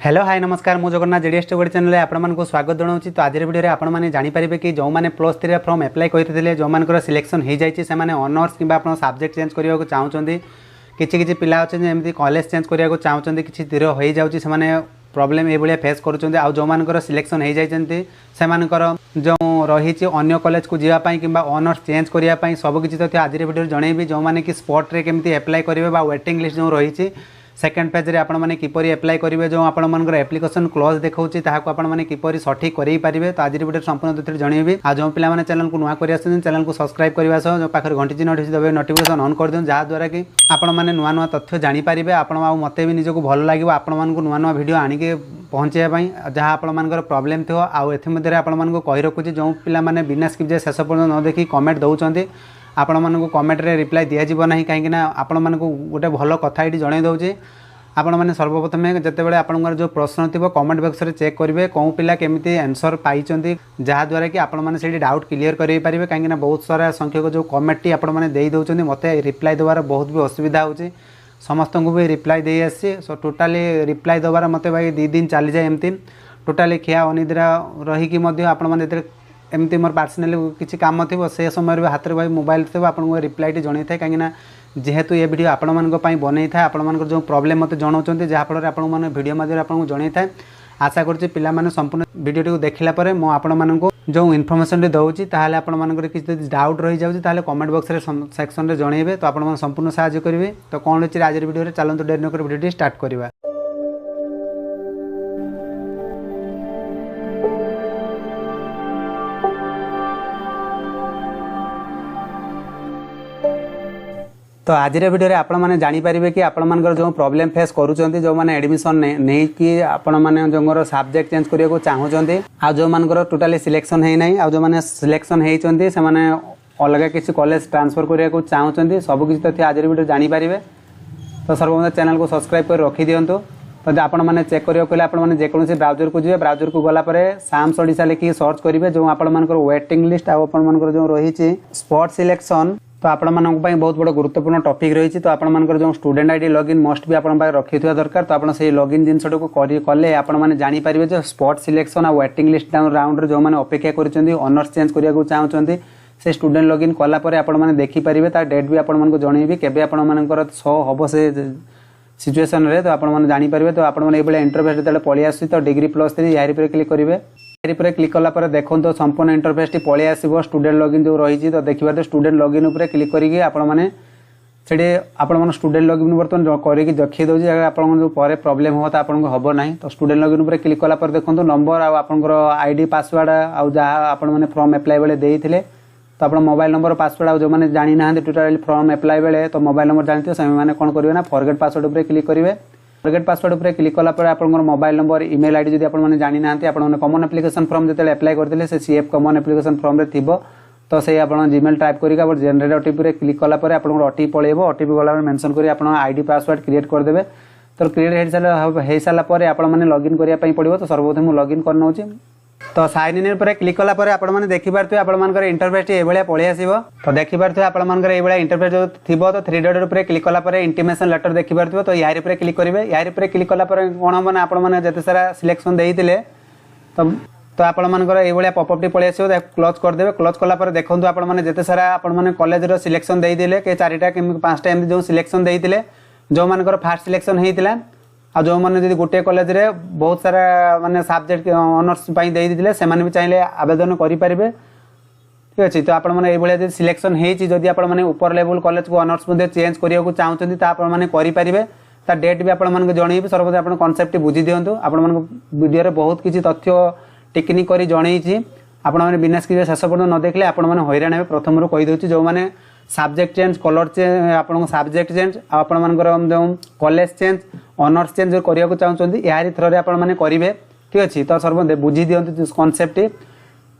Hello hi नमस्कार मु Jagannath JDS T channel आपको स्वागत जनाऊँ। तो आज वीडियो आपने जानीपारे कि जो मैंने +3 फॉर्म एप्लाई करते जो मान सिलेक्शन हो जाए से ऑनर्स कि सब्जेक्ट चेंज करने को चाहते किसी पिला अच्छे जमी कॉलेज चेंज करने को चाहते कि स्थिर हो जाऊँगी से प्रॉब्लम ये फेस करुँच आउ जो मान सिलेक्शन हो जाती से जो रही अन्य कॉलेज को जावाई कि ऑनर्स चेंज करने सबकि तथ्य आज वीडियो जनइबी जो मैंने कि स्पॉट्रे केमती एप्लाई करेंगे वेटिंग लिस्ट जो रही सेकेंड पेज रे आपण माने किपरि एप्लाई करेंगे जो आपण मानकर एप्लिकेशन क्लोज देखौछि ताहाको आपण माने किपरि सठिक करि पारिबे। तो आज वीडियो संपूर्ण तथ्य जनइबी आ जो पिला माने चैनल को नुआ करि आछन चैनल को सब्सक्राइब करबा सह जो पाखर घंटी चिन्ह अछि दबे नोटिफिकेशन ऑन कर दियौ जहा द्वारा कि आपण माने नुआ नुआ तथ्य जानि पारिबे। आपण आ मते भी निजको भल लागिवो आपण मानकु नुआ नुआ वीडियो आनि के पहुंचेया पई जहा आपण मानकर प्रॉब्लम थियो आ एथि मध्ये रे आपण मानकु कहि रखुछि जो पिला माने बिना स्किप जे शेष पर्यंत न देखि कमेंट दउचंती आपण मानकु कमेंट रे रिप्लाई दिया जीव नाही काहे कि ना आपण मानकु गोटे भल कथा एठी जणाइ दउछि। आपण मैंने सर्वप्रथम जितेबाला आपंकर जो प्रश्न थी कमेंट बॉक्स में चेक करेंगे कौन पिला केमी आंसर पाई जहाद्वारा कि आपण मैंने से डाउट क्लीयर करें कहीं बहुत सारा संख्यक जो कमेंट आपण मैंने दे दौरान मत रिप्लाई देवार बहुत भी असुविधा होची समस्त को भी रिप्लाई दे आसी सो टोटाली रिप्लाई देवार मत भाई 2 दिन चली जाए एमती टोटाली खिया अनिद्रा रहीकि एमती मोर पर्सनाली किसी काम थी से समय भी हाथ में भाई मोबाइल थी आपको रिप्लाई जन था कहीं जेहेतु ये वीडियो आपण मानक बनै था आपण मानक जो प्रॉब्लम मत जनाऊँ जहाँफल आपन मैंने वीडियो माध्यम आपको जन था आशा करुँच पिला संपूर्ण वीडियो देखला पर मु आपण मानक जो इनफॉरमेशन दूसरी ताहले आपण मानक किसी डाउट रही जाऊँगी कमेंट बॉक्स रे सेक्शन में जनइबे। तो आपण संपूर्ण साहाय्य करेंगे। तो कौन अच्छी आज वीडियो चलते डेरी नक वीडियो स्टार्ट करवा। तो आज वीडियो रे आपण माने जानि परिबे कि आपण मानकर जो प्रॉब्लम फेस करूचंती जो माने एडमिशन नै कि आपण माने जोंगर सब्जेक्ट चेंज करिया को चाहूचंती आ जो मानकर टोटली सिलेक्शन हे नै आ जो माने सिलेक्शन हेचंती से माने अलग किसी कॉलेज ट्रांसफर करिया को चाहूचंती सब किछि तथ्य आज वीडियो जानि परिबे। तो सर्वप्रथम चैनल को सब्सक्राइब कर रखि दियंतो। तो आपण माने चेक करिया कहले आपण माने जे कोनोसी ब्राउजर को जिवे ब्राउजर को गला परे साम्स ओडिसा लिखि सर्च करिवे जो आपण मानकर वेटिंग लिस्ट आ आपण मानकर जो रही छि स्पॉट सिलेक्शन तो आपण मानक बहुत बड़ा गुरुत्वपूर्ण टॉपिक रही। तो आपण मानकर जो स्टूडेंट आईडी लॉगिन मस्ट भी आपण रखि दरकार। तो आपण से लॉगिन जिनसटा को कले आपण माने जानि परिबे जो स्पॉट सिलेक्शन आ वेटिंग लिस्ट डाउन राउंड रे जो माने अपेक्षा करछंती ऑनर्स चेंज करिया को चाहउछंती से स्टूडेंट लॉगिन कला परे आपण माने देखि परिबे ता डेट भी आपण मानको जणैबी केबे आपण मानकर शो हबो से सिचुएशन रे। तो आपण माने जानि परिबे। तो आपण माने एबले इंटरफेस जेतले पळि आसी तो डिग्री +3 यारी पर क्लिक करिवे पर क्लिक कला पर देखो तो संपूर्ण इंटरफेस टी पळि आसीबो स्टूडेंट लॉगिन जो रही। तो देखिबा स्टूडेंट लॉगिन ऊपर क्लिक करिके आपण माने सेडे आपण माने स्टूडेंट लॉगिन बर्तन करिके देखि दोजी आपण जो परे प्रॉब्लम हो त आपण को हबो नाही। तो स्टूडेंट लॉगिन ऊपर क्लिक कला पर देखो नंबर आ आपनकर आईडी पासवर्ड आ जहा आपण माने फॉर्म अप्लाई बेले देइथिले तो आपण मोबाइल नंबर पासवर्ड आ जो माने जानि ना टोटली फॉर्म अप्लाई बेले तो मोबाइल नंबर जानथियो से माने कोन करिवे ना फॉरगेट पासवर्ड ऊपर क्लिक करिवे। फॉरगेट पासवर्ड ऊपर क्लिक कला पर आपन मोबाइल नंबर ईमेल आईडी जदि आपण जानि नांती आपण कॉमन एप्लिकेशन फॉर्म जते अप्लाई करथिले से सीएफ कॉमन एप्लिकेशन फॉर्म रे थिबो तो से आपण जीमेल टाइप करिका और जनरेट ओटीपी रे क्लिक कला पर आपण ओटीपी पळेबो ओटीपी गला मेंशन करी आपण आईडी पासवर्ड क्रिएट कर देबे। तो क्रिएट हे साला पर आपण माने लॉगिन करिया पई पड़िबो। तो सर्वप्रथम लॉगिन करनो छी तो साइन इन पर क्लिक कला पर आपण माने देखि पारथि आपण मानकर इंटरफेस ए बेलिया पळि आसीबो। तो देखि पारथि आपण मानकर ए बेलिया इंटरफेस जो थिबो तो 3 डॉट ऊपर क्लिक कला पर इंटीमेशन लेटर देखि पारथि। तो यारी पर क्लिक करिवे यारी पर क्लिक कला पर कोन माने आपण माने जते सारा सिलेक्शन देइतिले तो आपण मानकर ए बेलिया पॉपअप टी पळि आसीबो क्लोज कर देबे। क्लोज कला पर देखंतु आपण माने जते सारा आपण माने कॉलेज रो सिलेक्शन देइ दिले के 4टा कि 5टा एम जो सिलेक्शन देइतिले जो मानकर फर्स्ट सिलेक्शन हेइतिला आ जो मैंने जब गोटे कॉलेज रे बहुत सारा माने सब्जेक्ट ऑनर्स पाई दे दिले से माने भी चाहिले आवेदन करि परिबे। ठीक अछि। तो आपण माने ए भलिया जे सिलेक्शन हेछि जदि आपण माने ऊपर लेवल कॉलेज को ऑनर्स मध्ये चेंज करिया को चाहउछन्ती ता आपण माने करि परिबे। ता डेट भी आपण माने जणैबे सर्वदा आपण कांसेप्ट बुझी दियंतु आपण माने वीडियो रे बहुत किछि तथ्य टेक्निक करी जणैछि आपण माने बिना स्क्रीन शेष पर्यंत न देखले आपण माने हैरान हेबे। प्रथम रो कहि दोछि जो माने सब्जेक्ट चेंज कलर चेंज आपण सब्जेक्ट चेंज आपण मानकर जो कॉलेज चेंज ऑनर्स चेंज जो करिया को चाहउछन्ती यारी थ्रो रे आपण माने करिवे। ठीक अछि। तो सर्व बुझी दियंतु कांसेप्ट।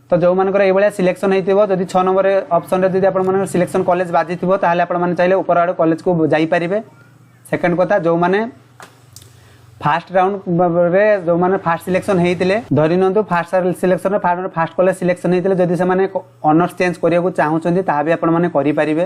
तो जो मानकर ए भलिया सिलेक्शन हेतिबो जदि 6 नंबर ऑप्शन रे जदि आपण माने सिलेक्शन कॉलेज बाजिथिबो ताहाले आपण माने चाहिले ऊपर आड़ कॉलेज को जाई परिबे। सेकंड कथा जो माने फास्ट राउंड रे जो माने फास्ट सिलेक्शन हेतिले धरि नंतु फास्ट सिलेक्शन रे फास्ट कॉलेज सिलेक्शन हेतिले जदि से माने ऑनर्स चेंज करिया को चाहउछन्ती ता भी आपण माने करि परिबे।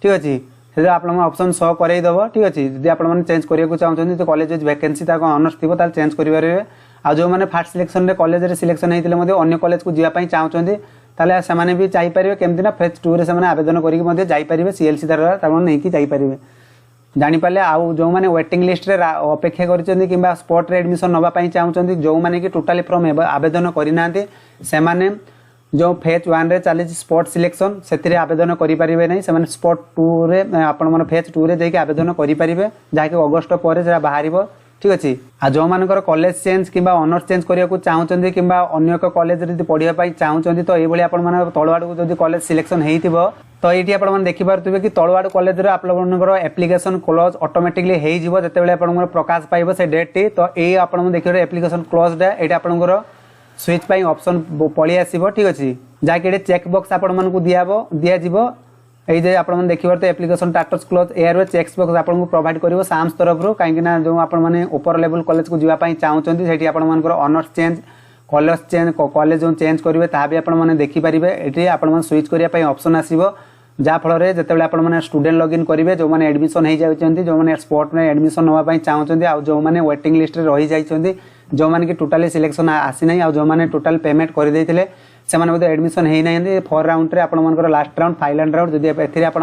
ठीक अछि। से आपण ऑप्शन शो करई दबो ठीक अछि जदि आपण माने चेंज करिया को चाहउछन तो कॉलेज वैकेंसी ता ऑनर्स थिबो ताल चेंज करि परिबे आ जो माने फर्स्ट सिलेक्शन रे कॉलेज रे सिलेक्शन हेतिले मध्ये अन्य कॉलेज को जिया पई चाहउछन ताले से माने भी चाहि परिबे केमति ना फेज 2 रे से माने आवेदन करिक मध्ये जाई परिबे सीएलसी द्वारा तामन नै कि जाई परिबे जानि पाले आ जो माने वेटिंग लिस्ट रे अपेक्षा करिसथि किबा स्पॉट रे एडमिशन नबा पई चाहउछन जो माने कि टोटली फ्रॉम आवेदन करि नांते से माने जो फेज 1 रे चली स्पॉट सिलेक्शन से आवेदन करें ना से स्पॉट 2 रे आपण मन फेज 2 रे जाकि आवेदन करें जहाँकि अगस्ट पर बाहर ठीक अच्छे आ जो मान कॉलेज चेंज कि ऑनर्स चेंज करने को चाहते कि अन्य एक कॉलेज पढ़ाई चाहते तो ये आप तल आड़ को कॉलेज सिलेक्शन हो तो ये आप देखिपे कि तल आड़ कॉलेज आपंकर एप्लिकेशन क्लोज ऑटोमेटिकली हो जिते प्रकाश पाइब से डेट टी तो ये आप देखिए एप्लिकेशन क्लोज ये आपंकर स्विच पाई ऑप्शन पलि आसो ठीक अच्छे जहाँकि चेक बॉक्स आपण दिज्व ये आप देखिए तो application status close air check box आपको प्रोवाइड कर साम्स तरफ कहीं जो आपने ऊपर लेवल कॉलेज को जावाई चाहते से ऑनर्स चेंज कॉलेज जो चेंज करेंगे ता भी आपने देखिपारे ये आप स्विच करने ऑप्शन आसो जहाँफल जिते आप स्टूडेंट लॉगिन करेंगे जो मैंने एडमिशन हो जाती जो मैंने स्पॉट में एडमिशन नापी चाहते आ जो मैंने वेटिंग लिस्ट रही जाती जो मैंने कि टोटाली सिलेक्शन आसी ना आ जो मैंने टोटाल पेमेंट करदे से एडमिशन होना 4 राउंड रे आपंकर लास्ट राउंड फाइनल राउंड जदि ए आप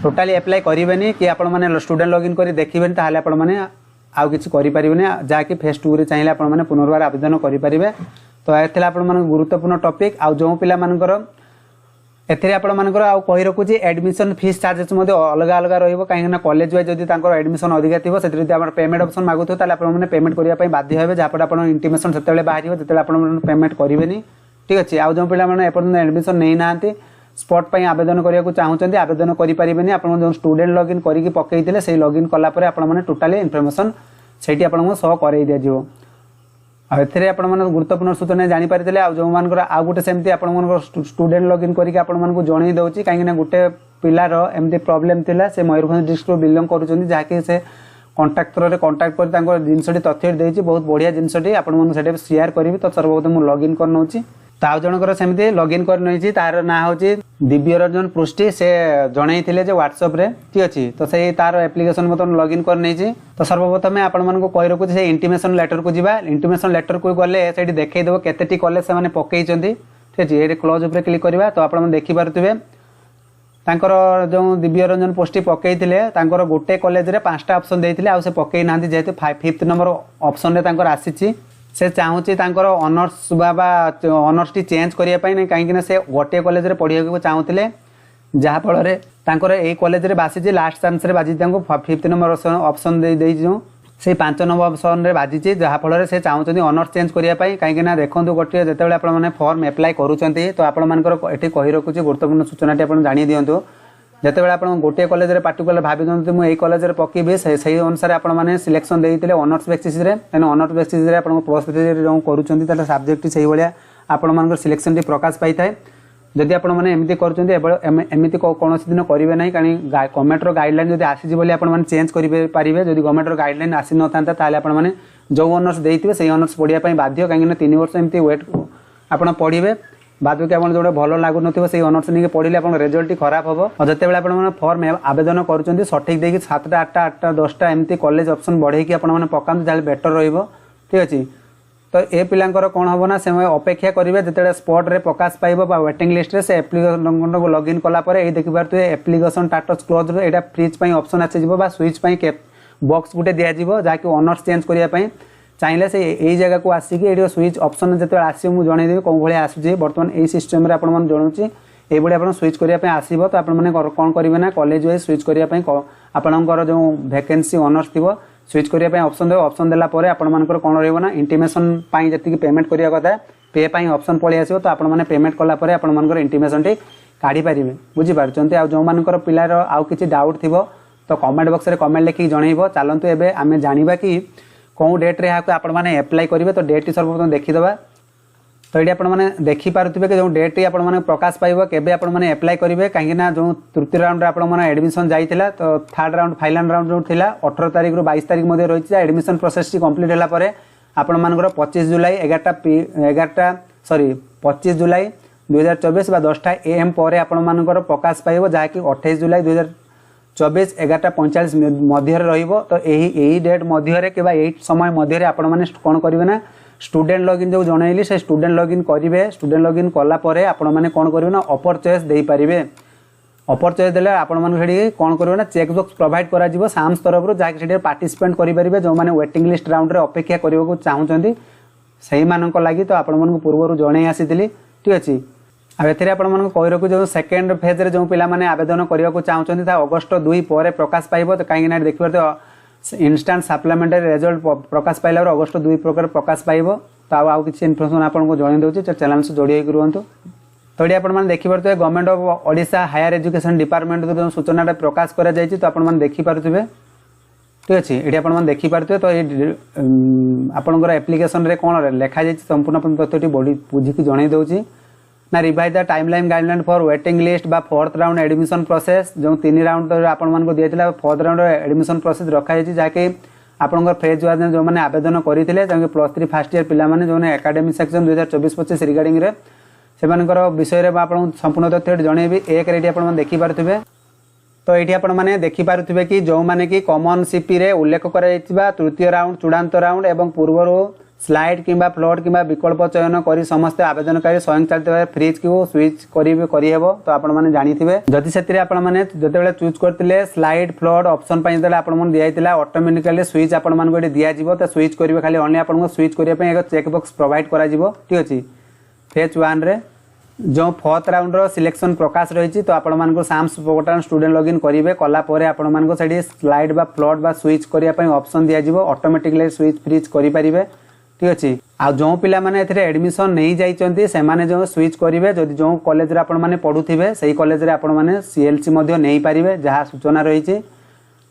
टोटाली एप्लाई करेंगे कि आप स्टूडेंट लॉगिन कर देखिए ताहले आपण माने आउ किछि करि परिबेनी जहाँकि फेज 2 रे चाहिए आपण माने पुनर्बार आवेदन करेंगे तो ये आपण गुरुत्वपूर्ण टॉपिक आ जो पिला मानकर एथिरे आपण मानकर आउ कहि रखुची एडमिशन फीस चार्जेस मध्ये अलग अलग रहइबो काहे कॉलेज वाइज जदि तांकर एडमिशन अधिका थिबो सेति जदि आपण पेमेंट ऑप्शन मागुथो ताले आपण माने पेमेंट करिया पई बाध्य हेबे जापट आपण इंटीमेशन सेतेले बाहरिबो तेतेले आपण पेमेंट करिवेनी ठीक अच्छे आउ जो पिला माने एपर्यंत एडमिशन नहीं नांती स्पॉट पई आवेदन करिया को चाहउचंती आवेदन करि परिबेनी आपण जो स्टूडेंट लॉगिन करिकि पकेइतिले सेही लॉगिन कला परे आपण माने टोटली इन्फॉर्मेशन सेठी आपण शो करई दिया जिवो एथिरे आपण माने गुरुत्वपूर्ण सूचना जानि परितले आ जो मानकर आ गुटे सेमती आपण मानकर स्टूडेंट लॉगिन करिकि आपण मानकु जणै दउची काहे ना गुटे पिलार एमती प्रॉब्लम थिला से मयूरभंज डिस्ट्रिक्ट रो बिलोंग करूचंती जाके से कांटेक्ट थ्रो रे कांटेक्ट कर तांको जिनसटी तथ्य देइची बहुत बढ़िया जिनसटी आपण माने सेटे शेयर करिवि तो सर्वप्रथम मु लॉगिन कर नउची ताउ जनकर सेमती लॉगिन कर नइची तार ना होची दिव्य रंजन पृष्टि से जणै थिले जे व्हाट्सएप रे ठीक अछि तो से तार एप्लीकेशन मतन लॉगिन कर नइची तो सर्वप्रथम आपण मानको कहि रखु से इंटीमेशन लेटर को जिबा इंटीमेशन लेटर को गले सेठी देखै देबो केतेटी कॉलेज से माने पकेइ चंदी ठीक अछि ए क्लोज ऊपर क्लिक करबा तो आपण देखि पारथिबे तांकर जो दिव्य रंजन पोस्टी पकेइ थिले तांकर गोटे कॉलेज रे 5टा ऑप्शन देइथिले आ से पकेइ नांदी जेहेतु 5th नंबर ऑप्शन रे तांकर आसीची से चाहूँगी ऑनर्स बाबा ऑनर्स टी चेंज करने कहीं से गोटे कॉलेज रे पढ़िया को चाहूले जहाँफल ये कॉलेज रे बासी लास्ट चांस रे बाजी 5th नंबर ऑप्शन दे जो से 5 नंबर ऑप्शन रे बाजी जहाँफल से चाहूँगी ऑनर्स चेंज करने कहीं देखो गोटे जिते आपने फॉर्म एप्लाई करुँच तो आपंकर कही रखुच्छी गुरुत्वपूर्ण सूचना आप जानी दिंतु जिते आप गोटे कॉलेज रे पार्टिकुलर भाभी दिखाते मुझे कॉलेज रे पकेबी से अनुसार आपने सिलेक्शन देते honours basis honours basis plus 3 जो करुँच सब्जेक्ट से भाया आपण सिलेक्शन प्रकाश पाई था जदि आपमती करमती कौन दिन करेंगे ना कहीं गवर्नमेंट गाइडलाइन जब आसी आपने चेंज करेंगे जब गवर्नमेंट गाइडलाइन आसी न था आपने जो ऑनर्स देते से ऑनर्स पढ़ाई बाध्य कहीं 3 वर्ष एमती वेट आप पढ़े बाद बाकी आप जो भल लगुन से ऑनर्स नहीं पढ़ले आप रिजल्ट खराब हम और जिते आप फॉर्म आवेदन कर सठिक देखिए 7टा 8टा 8टा 10टा एमती कॉलेज ऑप्शन बढ़े आपने पकाते जहाँ बेटर रही ठीक अच्छे तो ये पिलांकर कौन हम ना से अपेक्षा करेंगे जिते स्पॉट रे प्रकाश पाइब वेटिंग लिस्ट से एप्लिकेशन को लॉगिन कलापर ये देखिए एप्लिकेशन स्टेटस क्लोज यहाँ फ्रीज ऑप्शन आसीज स्विच बॉक्स गुटे दिज्व जहाँकि ऑनर्स चेंज करने चाहिए से यही जगह को आसिक ये स्विच ऑप्शन जो आसो मुझे जनईदेवी कौन भाई आसूँ बर्तमान यही सिस्टम जनाऊँगी ये आप स्विच करने आसो तो आपने कौन करेंगे ना कॉलेज वाइज स्विच करने आपंकर जो वैकेंसी ऑनर्स थी स्विच करने ऑप्शन देव ऑप्शन देलापर आपर कौन रहा इंटीमेशन जी पेमेंट करने कथा पे ऑप्शन पलि आसो तो आपने पेमेंट कलापर आपर इंटीमेशन टी काढ़ी पारे बुझीपार आ जो मान पिलार आउ कि डाउट थी तो कमेंट बॉक्स में कमेंट लिखिक जनइब चलतु एवं आम जाना कि कौन डेट रे आपने एप्लाई करेंगे तो डेट सर्वप्रथम देखीदे तो ये आपने देखिपे कि जो डेट आपने प्रकाश पाइब केबे आपने एप्लाई करेंगे कहीं जो तृतीय राउंड आपने एडमिशन जाइला तो 3rd राउंड फाइनल राउंड जो थी 18 तारीख रू 22 तारीख मध्य रही एडमिशन प्रोसेस कम्प्लीट होगापर आपर 25 जुलाई 25 जुलाई 2024 10टा AM पर आपर प्रकाश पाइब जहाँकि 28 जुलाई 24/11:45 मध्य रहिबो। तो यही डेट मध्य कि यही समय मध्य आपण मैंने कौन करेंगे ना स्टूडेंट लॉगिन जो जनइली से स्टूडेंट लॉगिन करेंगे। स्टूडेंट लॉगिन कला परे आपण मैंने कौन करेंगे ना अपर चॉइस दे पारिबे। अपर चॉइस देले आपण माने सेठी कौन करेंगे ना चेक बॉक्स प्रोवाइड करा जिवो साम्स तरफ रो जाके सेठी पार्टिसिपेट करि परिबे। जो माने वेटिंग लिस्ट राउंड रे अपेक्षा करिवो को चाहुचंदी सही मानक लागि तो आपण मानक पूर्वरु जणै आसीतिली ठीक अछि। आ एथिरे आपण मानक कहि रखु जो सेकंड फेज रे जो पिला माने आवेदन करिवा को चाहुचंदी ता अगस्त 2 पर प्रकाश पाइबो। तो काहे ना देखिबो तो इंस्टेंट सप्लीमेंटरी रिजल्ट प्रकाश पाइला अगस्त 2 प्रकार प्रकाश पाइबो। तो आउ किछि इन्फॉर्मेशन आपण को जणै दउछि चैनल से जोड़ी होई रहंतु। तो ये आपण देखि पारुथे government of Odisha higher education department को जो सूचना प्रकाश करा जायछि तो आपण देखि पारुथिबे ठीक अछि। एठी आपण देखि पारुथे तो आपनकर एप्लिकेशन रे कोन लेखा जायछि संपूर्ण तथ्यटी बॉडी बुझी कि जणै दउछि ना revise the timeline guideline for waiting list बा फोर्थ राउंड एडमिशन प्रोसेस जो 3 राउंड आपण मान को दियतिला फोर्थ राउंड एडमिशन प्रोसेस रखा जायछि जाके आपनकर फेज 1 जो माने आवेदन करिथिले ताके +3 फर्स्ट ईयर पिला माने जो एकेडमिक सेक्शन 2024-25 रिगार्डिंग रे सेमानकर विषय रे आपण संपूर्ण तथ्य जणैबी एक रेडी आपण देखि पारुथिबे। तो एठी आपण माने देखि पारुथिबे कि जो माने कि कॉमन सीपी रे उल्लेख करा जायतिबा तृतीय राउंड चूड़ांत राउंड एवं पूर्वरो स्लाइड किंबा फ्लोट किंबा विकल्प चयन करी समस्त आवेदनकारी स्वयं चालित भाव फ्रिज को स्विच करिहेबो। तो आपण माने जानिथिबे जदि सेतिरे आपण माने जतेबेले चूज करथिले स्लाइड फ्लोट ऑप्शन पई जतेबेले आपण मन दियाइतिला ऑटोमेटिकली स्विच आपण मान को दिया जिवो। तो स्विच करिवे खाली ओनली आपण को स्विच करिया पई एक चेक बॉक्स प्रोवाइड करा जिवो ठीक अछि। फेज 1 रे जो फोर्थ राउंड रो सिलेक्शन प्रकाश रही तो आपण मान को साम्स पोर्टल स्टूडेंट लॉगिन करिवे कला परे आपण मान को सेठी स्लाइड बा फ्लोट बा स्विच करिया पई ऑप्शन दिया जिवो ऑटोमेटिकली स्विच फ्रिज करि परिबे ठीक अछि। आ जो पिला माने एथिरे एडमिशन नहीं जाइचंती से माने जो स्विच करिवे जदि जो कॉलेज रे आपण माने पढुथिबे सेही कॉलेज रे आपण माने सीएलसी मध्ये नहीं पारिबे जहा सूचना रही छि।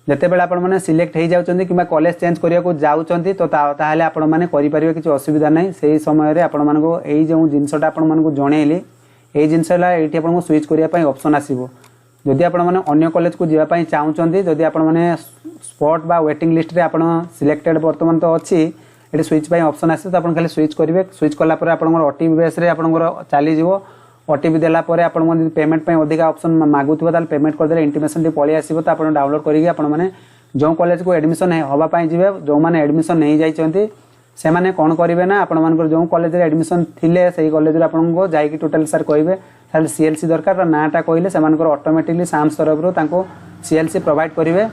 जते बेला आपण माने सिलेक्ट हे जाउचंती किबा कॉलेज चेंज करिया को जाउचंती तो ताहाले आपण माने करि परिबे किछ असुविधा नहीं। सेही समय रे आपण मान को एई जो जिंसटा आपण मान को जणैली एई जिंसला एठी आपण को स्विच करिया पई ऑप्शन आसीबो। जदि आपण माने अन्य कॉलेज को जिवा पई चाहुचंती जदि आपण माने स्पॉट बा वेटिंग लिस्ट रे आपण सिलेक्टेड वर्तमान तो अछि एठी स्विच पई ऑप्शन आसे तो आपण खाली स्विच करिवे। स्विच कला परे आपण ओटीपी बेस रे आपण चली जिवो। ओटीपी देला परे आपण मन पेमेंट पई अधिका ऑप्शन मागुथबो ताल पेमेंट कर देले इंटीमेशन टी पळी आसीबो। तो आपण डाउनलोड करिके आपण माने जो कॉलेज को एडमिशन हवा पई जिवे जो माने एडमिशन नहीं जाइचंती से माने कोन करिवे ना आपण मानकर जो कॉलेज रे एडमिशन थिले सेही कॉलेज रे आपण को जाई कि टोटल सर कहबे खाली सीएलसी दरकार नाटा कहले से मानकर ऑटोमेटिकली साम्स तरफ रो तांको सीएलसी प्रोवाइड करिवे।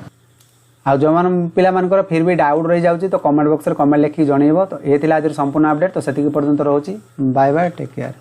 आ जो मान पिला मानकर फिर भी डाउट रही जाउची तो कमेंट बॉक्स रे कमेंट लिखि जणैबो। तो ए थिला आज संपूर्ण अपडेट तो सेतिक पर्यंत रहउची बाय बाय टेक केयर।